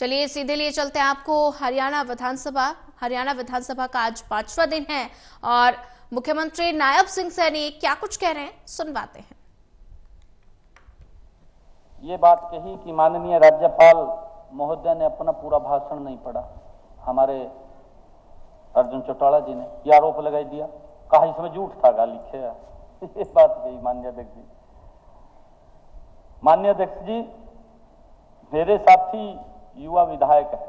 चलिए सीधे लिए चलते हैं आपको हरियाणा विधानसभा का आज 5वां दिन है और मुख्यमंत्री नायब सिंह सैनी क्या कुछ कह रहे हैं सुनवाते हैं। ये बात कही कि माननीय राज्यपाल महोदय ने अपना पूरा भाषण नहीं पढ़ा। हमारे अर्जुन चौटाला जी ने यह आरोप लगाई दिया, कहा इसमें झूठ था, गा लिखे ये बात कही माननीय अध्यक्ष जी। माननीय अध्यक्ष जी, मेरे साथी युवा विधायक है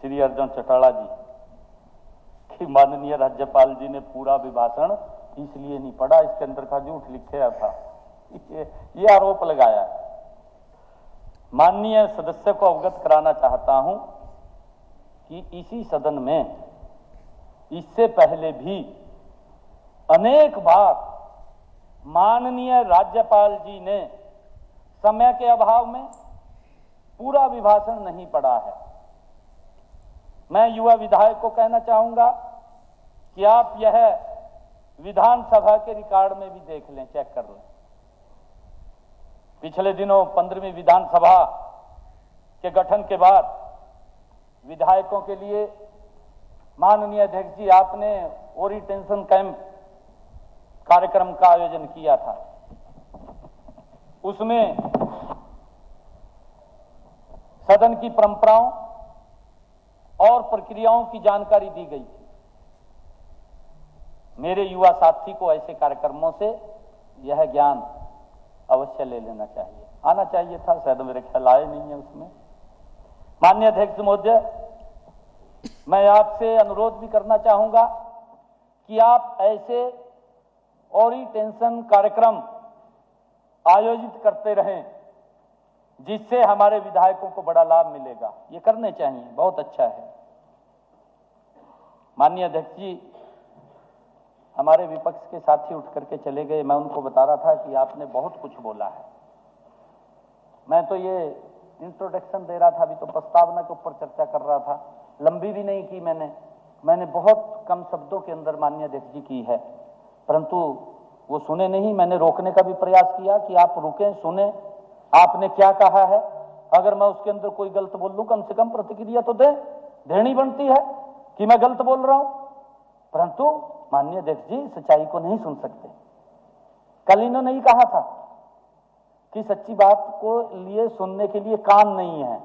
श्री अर्जुन चौटाला जी कि माननीय राज्यपाल जी ने पूरा अभिभाषण इसलिए नहीं पढ़ा, इसके अंदर का झूठ लिखे था, ये आरोप लगाया है। माननीय सदस्य को अवगत कराना चाहता हूं कि इसी सदन में इससे पहले भी अनेक बार माननीय राज्यपाल जी ने समय के अभाव में पूरा अभिभाषण नहीं पढ़ा है। मैं युवा विधायक को कहना चाहूंगा कि आप यह विधानसभा के रिकॉर्ड में भी देख लें, चेक कर लें। पिछले दिनों 15वीं विधानसभा के गठन के बाद विधायकों के लिए माननीय अध्यक्ष जी आपने ओरिएंटेशन कैंप कार्यक्रम का आयोजन किया था। उसमें सदन की परंपराओं और प्रक्रियाओं की जानकारी दी गई थी। मेरे युवा साथी को ऐसे कार्यक्रमों से यह ज्ञान अवश्य ले लेना चाहिए, आना चाहिए था, शायद मेरे ख्याल आए नहीं है उसमें। माननीय अध्यक्ष महोदय, मैं आपसे अनुरोध भी करना चाहूंगा कि आप ऐसे ओरिएंटेशन कार्यक्रम आयोजित करते रहें जिससे हमारे विधायकों को बड़ा लाभ मिलेगा। ये करने चाहिए, बहुत अच्छा है। माननीय अध्यक्ष जी, हमारे विपक्ष के साथी उठ करके चले गए। मैं उनको बता रहा था कि आपने बहुत कुछ बोला है। मैं तो ये इंट्रोडक्शन दे रहा था, अभी तो प्रस्तावना के ऊपर चर्चा कर रहा था, लंबी भी नहीं की मैंने बहुत कम शब्दों के अंदर माननीय अध्यक्ष जी की है, परंतु वो सुने नहीं। मैंने रोकने का भी प्रयास किया कि आप रुकें, सुने आपने क्या कहा है। अगर मैं उसके अंदर कोई गलत बोल लूं, कम से कम प्रतिक्रिया तो देनी बनती है कि मैं गलत बोल रहा हूं, परंतु माननीय अध्यक्ष जी सच्चाई को नहीं सुन सकते। कल इन्होंने ही कहा था कि सच्ची बात को लिए सुनने के लिए कान नहीं है।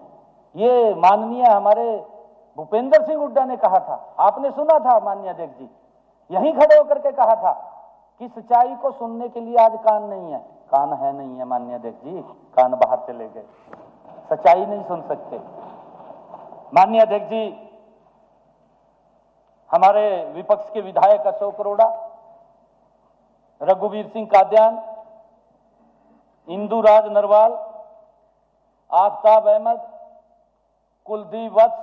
ये माननीय हमारे भूपेंद्र सिंह हुड्डा ने कहा था, आपने सुना था माननीय अध्यक्ष जी, यहीं खड़े होकर के कहा था कि सच्चाई को सुनने के लिए आज कान नहीं है। कान है नहीं है माननीय अध्यक्ष जी, कान बाहर चले गए, सच्चाई नहीं सुन सकते। माननीय अध्यक्ष जी, हमारे विपक्ष के विधायक अशोक अरोड़ा, रघुवीर सिंह कादियान, इंदुराज नरवाल, आफ्ताब अहमद, कुलदीप वत्स,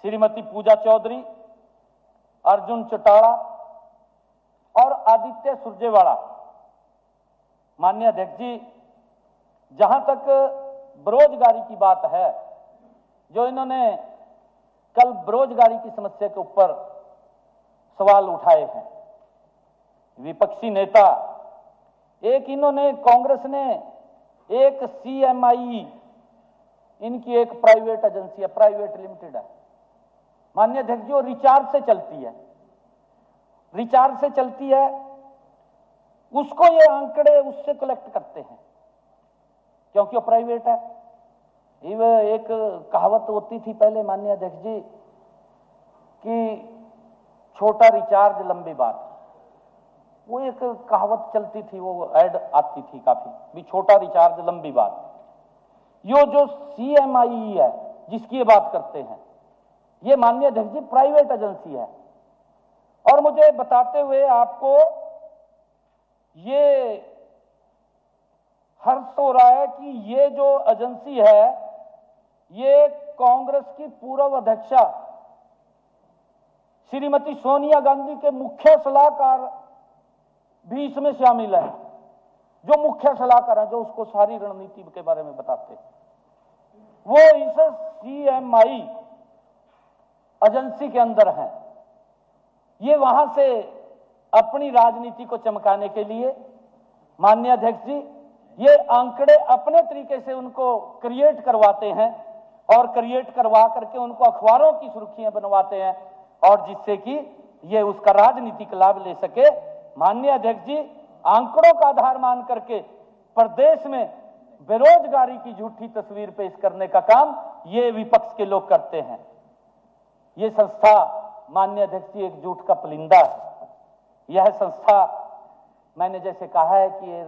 श्रीमती पूजा चौधरी, अर्जुन चौटाला और आदित्य सुरजेवाला। माननीय अध्यक्ष जी, जहां तक बेरोजगारी की बात है, जो इन्होंने कल बेरोजगारी की समस्या के ऊपर सवाल उठाए हैं, विपक्षी नेता, एक इन्होंने कांग्रेस ने एक CMI, इनकी एक प्राइवेट एजेंसी है, प्राइवेट लिमिटेड है माननीय अध्यक्ष जी, वो रिचार्ज से चलती है, उसको ये आंकड़े उससे कलेक्ट करते हैं क्योंकि वो प्राइवेट है। एक कहावत होती थी पहले माननीय अध्यक्ष जी कि छोटा रिचार्ज लंबी बात, वो एक कहावत चलती थी, वो ऐड आती थी काफी भी, छोटा रिचार्ज लंबी बात। यो जो CMI है जिसकी ये बात करते हैं, ये माननीय अध्यक्ष जी प्राइवेट एजेंसी है। और मुझे बताते हुए आपको ये हर्ष हो रहा है कि ये जो एजेंसी है, ये कांग्रेस की पूर्व अध्यक्षा श्रीमती सोनिया गांधी के मुख्य सलाहकार भी इसमें शामिल है, जो मुख्य सलाहकार है, जो उसको सारी रणनीति के बारे में बताते हैं, वो इस CMI एजेंसी के अंदर है। ये वहां से अपनी राजनीति को चमकाने के लिए माननीय अध्यक्ष जी ये आंकड़े अपने तरीके से उनको क्रिएट करवाते हैं और क्रिएट करवा करके उनको अखबारों की सुर्खियां बनवाते हैं और जिससे कि ये उसका राजनीतिक लाभ ले सके। माननीय अध्यक्ष जी, आंकड़ों का आधार मान करके प्रदेश में बेरोजगारी की झूठी तस्वीर पेश करने का काम ये विपक्ष के लोग करते हैं। ये संस्था माननीय अध्यक्ष जी एक झूठ का पुलिंदा है। यह संस्था मैंने जैसे कहा है कि ये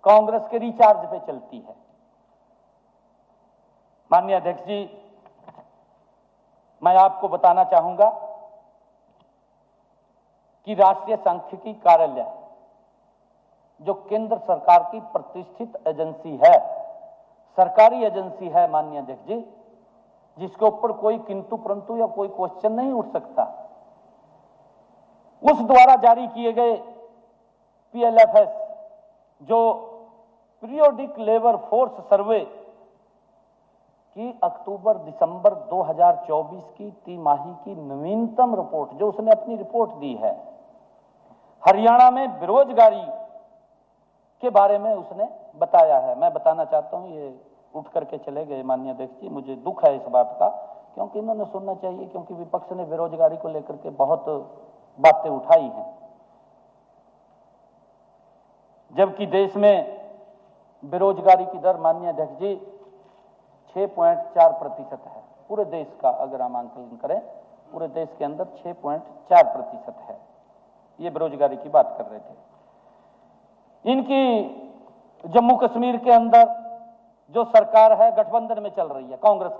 कांग्रेस के रिचार्ज पे चलती है। माननीय अध्यक्ष जी, मैं आपको बताना चाहूंगा कि राष्ट्रीय सांख्यिकी कार्यालय जो केंद्र सरकार की प्रतिष्ठित एजेंसी है, सरकारी एजेंसी है माननीय अध्यक्ष जी, जिसके ऊपर कोई किंतु परंतु या कोई क्वेश्चन नहीं उठ सकता, उस द्वारा जारी किए गए PLFS जो पीरियोडिक लेबर फोर्स सर्वे की अक्टूबर दिसंबर 2024 की तिमाही की नवीनतम रिपोर्ट जो उसने अपनी रिपोर्ट दी है, हरियाणा में बेरोजगारी के बारे में उसने बताया है। मैं बताना चाहता हूं, ये उठ करके चले गए माननीय अध्यक्ष जी, मुझे दुख है इस बात का, क्योंकि इन्होंने सुनना चाहिए, क्योंकि विपक्ष ने बेरोजगारी को लेकर के बहुत बातें उठाई हैं। जबकि देश में बेरोजगारी की दर माननीय अध्यक्ष जी 6.4% है। पूरे देश का अगर हम आंकलन करें, पूरे देश के अंदर 6.4% है। ये बेरोजगारी की बात कर रहे थे। इनकी जम्मू कश्मीर के अंदर जो सरकार है गठबंधन में चल रही है कांग्रेस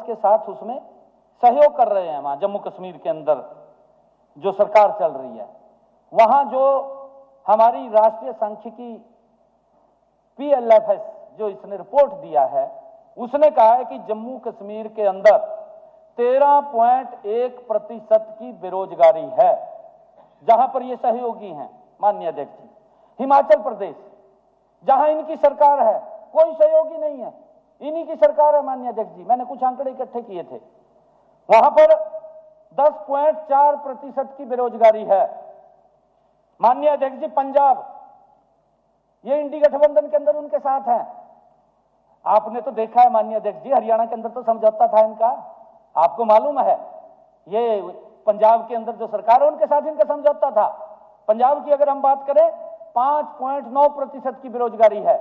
के साथ उसमें सहयोग कर रहे हैं। वहां जम्मू कश्मीर के अंदर जो सरकार चल रही है, वहां जो हमारी राष्ट्रीय सांख्यिकी PLFS जो इसने रिपोर्ट दिया है, उसने कहा है कि जम्मू कश्मीर के अंदर 13.1% की बेरोजगारी है, जहां पर ये सहयोगी हैं माननीय अध्यक्ष जी। हिमाचल प्रदेश जहां इनकी सरकार है, कोई सहयोगी नहीं है, इन्हीं की सरकार है माननीय अध्यक्ष जी। मैंने कुछ आंकड़े इकट्ठे किए थे, वहां पर 10.4% की बेरोजगारी है। माननीय अध्यक्ष जी, पंजाब ये इंडी गठबंधन के अंदर उनके साथ है। आपने तो देखा है माननीय अध्यक्ष जी, हरियाणा के अंदर तो समझौता था इनका, आपको मालूम है। ये पंजाब के अंदर जो सरकार है उनके साथ इनका समझौता था। पंजाब की अगर हम बात करें 5.9% की बेरोजगारी है।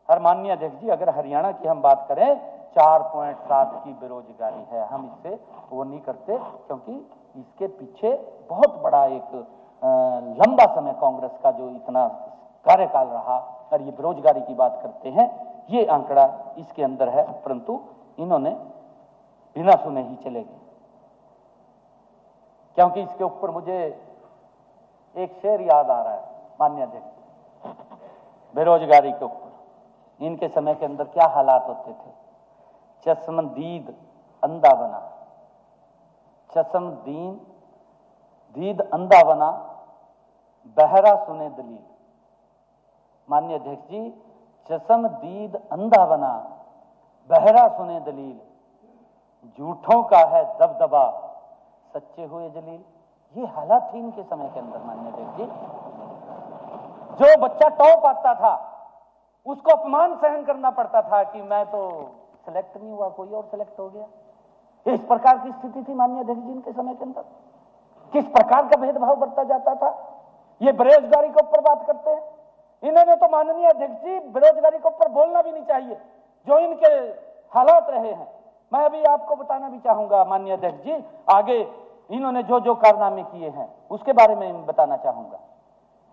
और माननीय अध्यक्ष जी, अगर हरियाणा की हम बात करें 4.7 की बेरोजगारी है। हम इससे वो नहीं करते, क्योंकि इसके पीछे बहुत बड़ा एक लंबा समय कांग्रेस का जो इतना कार्यकाल रहा, और ये बेरोजगारी की बात करते हैं, ये आंकड़ा इसके अंदर है, परंतु इन्होंने बिना सुने ही चले गए। क्योंकि इसके ऊपर मुझे एक शेर याद आ रहा है माननीय अध्यक्ष, बेरोजगारी के ऊपर इनके समय के अंदर क्या हालात होते थे। चश्मदीद अंधा बना, चश्मदीद अंधा बना, बहरा सुने दलील। माननीय अध्यक्ष जी, चश्मदीद अंधा बना, बहरा सुने दलील, झूठों का है दबदबा, सच्चे हुए जलील। ये हालात थी इनके समय के अंदर माननीय अध्यक्ष जी। जो बच्चा टॉप आता था उसको अपमान सहन करना पड़ता था कि मैं तो सिलेक्ट नहीं हुआ, कोई और सिलेक्ट हो गया। इस प्रकार की स्थिति थी माननीय अध्यक्ष जी इनके समय के अंदर। किस प्रकार का भेदभाव बढ़ता जाता था। ये बेरोजगारी के ऊपर बात करते हैं, इन्होंने तो माननीय अध्यक्ष जी बेरोजगारी के ऊपर बोलना भी नहीं चाहिए, जो इनके हालात रहे हैं। मैं अभी आपको बताना भी चाहूंगा माननीय अध्यक्ष जी, आगे इन्होंने जो जो कारनामे किए हैं उसके बारे में बताना चाहूंगा।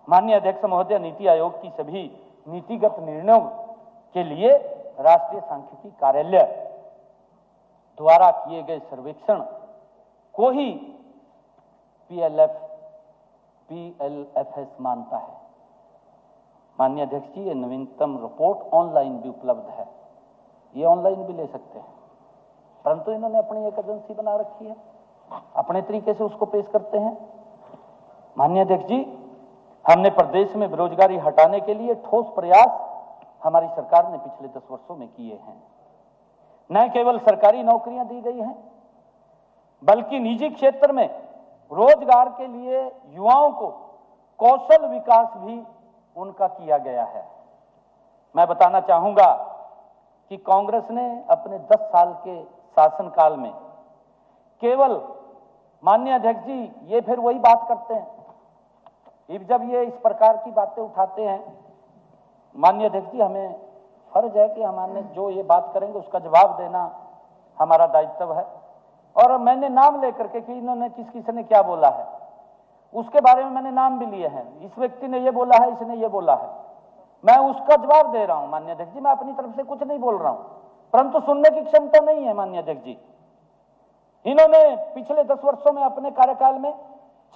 माननीय अध्यक्ष महोदय, नीति आयोग की सभी नीतिगत निर्णयों के लिए राष्ट्रीय सांख्यिकी कार्यालय द्वारा किए गए सर्वेक्षण को ही PLFS मानता है। माननीय अध्यक्ष जी, ये नवीनतम रिपोर्ट ऑनलाइन भी उपलब्ध है, ये ऑनलाइन भी ले सकते हैं, परंतु इन्होंने अपनी एक एजेंसी बना रखी है, अपने तरीके से उसको पेश करते हैं। माननीय अध्यक्ष जी, हमने प्रदेश में बेरोजगारी हटाने के लिए ठोस प्रयास हमारी सरकार ने पिछले 10 वर्षों में किए हैं। न केवल सरकारी नौकरियां दी गई हैं, बल्कि निजी क्षेत्र में रोजगार के लिए युवाओं को कौशल विकास भी उनका किया गया है। मैं बताना चाहूंगा कि कांग्रेस ने अपने 10 साल के शासनकाल में केवल, माननीय अध्यक्ष जी, ये फिर वही बात करते हैं, जब ये इस प्रकार की बातें उठाते हैं, माननीय अध्यक्ष जी, हमें फर्ज है कि हमारे जो ये बात करेंगे उसका जवाब देना हमारा दायित्व है। और मैंने नाम लेकर के कि इन्होंने किसने क्या बोला है, उसके बारे में मैंने नाम भी लिए हैं। इस व्यक्ति ने ये बोला है, इसने ये बोला है, मैं उसका जवाब दे रहा हूं माननीय अध्यक्ष जी। मैं अपनी तरफ से कुछ नहीं बोल रहा हूं, परंतु सुनने की क्षमता नहीं है माननीय अध्यक्ष जी। इन्होंने पिछले 10 वर्षों में अपने कार्यकाल में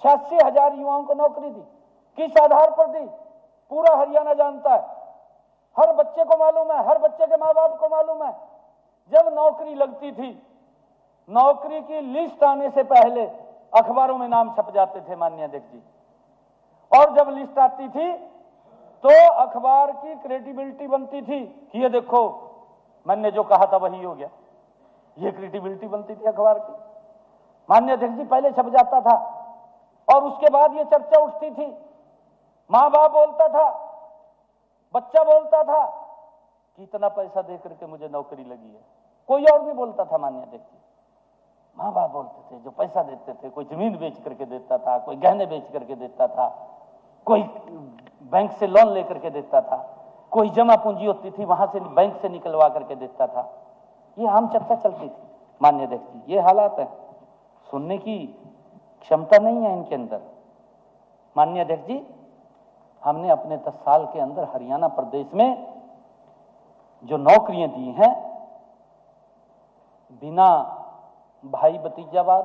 86,000 युवाओं को नौकरी दी। किस आधार पर दी, पूरा हरियाणा जानता है, हर बच्चे को मालूम है, हर बच्चे के माँ बाप को मालूम है। जब नौकरी लगती थी, नौकरी की लिस्ट आने से पहले अखबारों में नाम छप जाते थे माननीय अध्यक्ष जी, और जब लिस्ट आती थी तो अखबार की क्रेडिबिलिटी बनती थी कि ये देखो मैंने जो कहा था वही हो गया। ये क्रेडिबिलिटी बनती थी अखबार की माननीय अध्यक्ष जी, पहले छप जाता था और उसके बाद ये चर्चा उठती थी। माँ बाप बोलता था, बच्चा बोलता था कि इतना पैसा दे करके मुझे नौकरी लगी है। कोई और नहीं बोलता था माननीय अध्यक्ष जी, माँ बाप बोलते थे जो पैसा देते थे। कोई जमीन बेच करके देता था, कोई गहने बेच करके देता था, कोई बैंक से लोन लेकर के देता था, कोई जमा पूंजी होती थी वहां से बैंक से निकलवा करके देता था। ये आम चर्चा चलती थी माननीय अध्यक्ष जी। ये हालात है, सुनने की क्षमता नहीं है इनके अंदर। माननीय अध्यक्ष जी, हमने अपने 10 साल के अंदर हरियाणा प्रदेश में जो नौकरियां दी हैं, बिना भाई भतीजावाद,